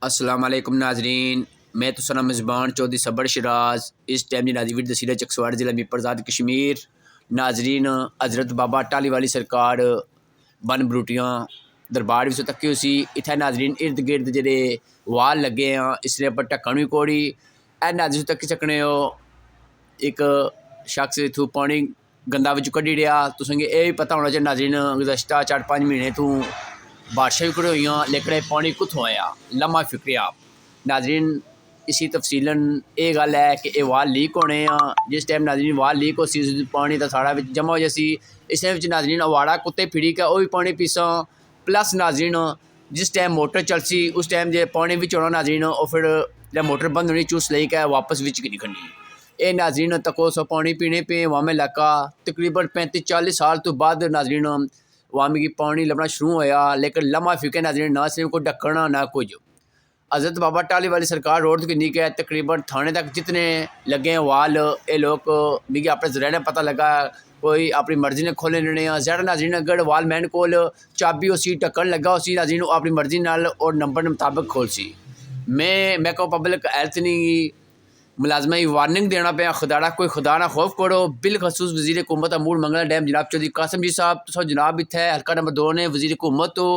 अस्सलाम वालेकुम नाजरीन, मैं तो सना मेज़बान चौधरी सबर शराज इस टाइम दी नाजीवीर तहसील चकसवाड़ ज़िला मीरपुर कश्मीर। नाजरीन हज़रत बाबा टाली वाली सरकार बन बरूटियां दरबार भी तक्की उसी इत्थै नाजरीन इर्द गिर्द जेह्ड़े वाल लगे हैं इसलिए पर ढक्कन भी कोड़ी ए नाजरीन तक्की सकने हो। एक शख्स इत्थूं पानी गंदा बिच कड्ढी ओड़ेआ। तुसें गी एह् बी पता होना चाहिए नाजरीन गुज़श्ता 4-5 महीने तू बारिशां भी घड़ोइयां लेकिन एह् पानी कुत्थों आया लम्हा फिकरेआ। नाजरीन इसी तफसीलन ये गल है कि यह वाल लीक होने जिस टाइम नाजरीन वाल लीक हो सी पानी तो साढ़ा जमा हो जासी। इस नाजरीन अवाड़ा कुत्ते फिड़ी के वह भी पानी पीसा प्लस नाजरीन जिस टाइम मोटर चलसी उस टाइम जो पानी बिच होना नाजरीन और फिर जब मोटर बंद होनी चूस ले के वापस बिच की निकलनी। ये नाजरीन तको सो पानी पीने पे वामे इलाका तकरीबन 35-40 साल तो बाद नाजरीन वामी की पानी लभना शुरू होया लेकिन लम्हा फिके नाजरीन ना सिर्फ कोई ढक्कना ना कुछ। हज़रत बाबा टाली वाली सरकार रोड की नीक है तकरीबन थाने तक जितने लगे हैं वाल ये लोग मिगी अपने जरिए पता लगा कोई अपनी मर्जी ने खोले लेने ज़्यादा नाजरीन अगर वाल मैन कोल चाबी उसी ढक्कन लगा उसी नाजरीन अपनी मर्जी नाल और नंबर मुताबिक खोल सी। मैं को पब्लिक हेल्थ नहीं मुलाजमा की वार्निंग देना पे खुदाड़ा कोई खुदा ना खौफ करो। बिलखसूस वज़ीर हुकूमत अमूर मंगला डैम जनाब चौधरी कासिम जी साहब तुस जनाब इत्थे हल्का नंबर 2 ने वज़ीर हुकूमत तो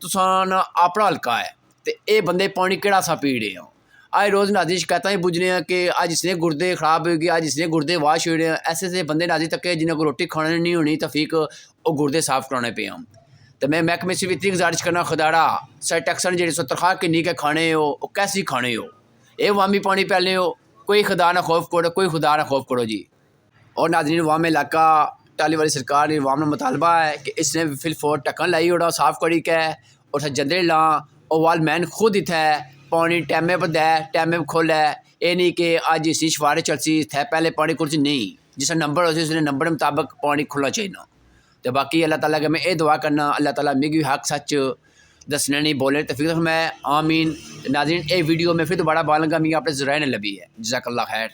तुसान अपना हल्का है तो ये बंदे पानी केड़ा सा पी रहे हो। आए रोज़ नाजी शिकायत ही पुजने कि अज इसने गुर्दे खराब हो गए अज इसने गुर्दे वाश हो रहे ऐसे बंदे नाजी तक जिन्हें को रोटी खाने नहीं होनी तफीक वो गुर्दे साफ कराने पे हम। तो मैं महकमे से भी इतनी गुजारिश करना खुदाड़ा सर टैक्सन जी तनख्वाह किन्नी के खाने हो कैसी खाने हो ये वामी पानी पैले हो कोई खुदा ना खौफ करो कोई खुदा ना खौफ करो जी। और नाजरीन वाम इलाका टाली वाली सरकार ने वाम मुतालबा है कि इसने फिलफोर ढक्कन लाई ओड़ा साफ करी के और जंदरे ला और वाल मैन खुद इत्थे पानी टैमे पर दै टैमे पर खोलै ये नहीं कि अज इसी सिफारिश चलसी इत्थे पहले पानी खुलसी नहीं जिसका नंबर हो उसने नंबर मुताबिक पानी खुलना चाहिए। तो बाकी अल्लाह ताला के मैं ये दुआ करना अल्लाह ताला मिगी हक सच दसने नहीं बोले तो फिर मैं आमीन। नाज़रीन ये वीडियो में फिर दोबारा बालूंगा मिगी अपने ज़राए ने लभी है जज़ाकल्लाह खैर।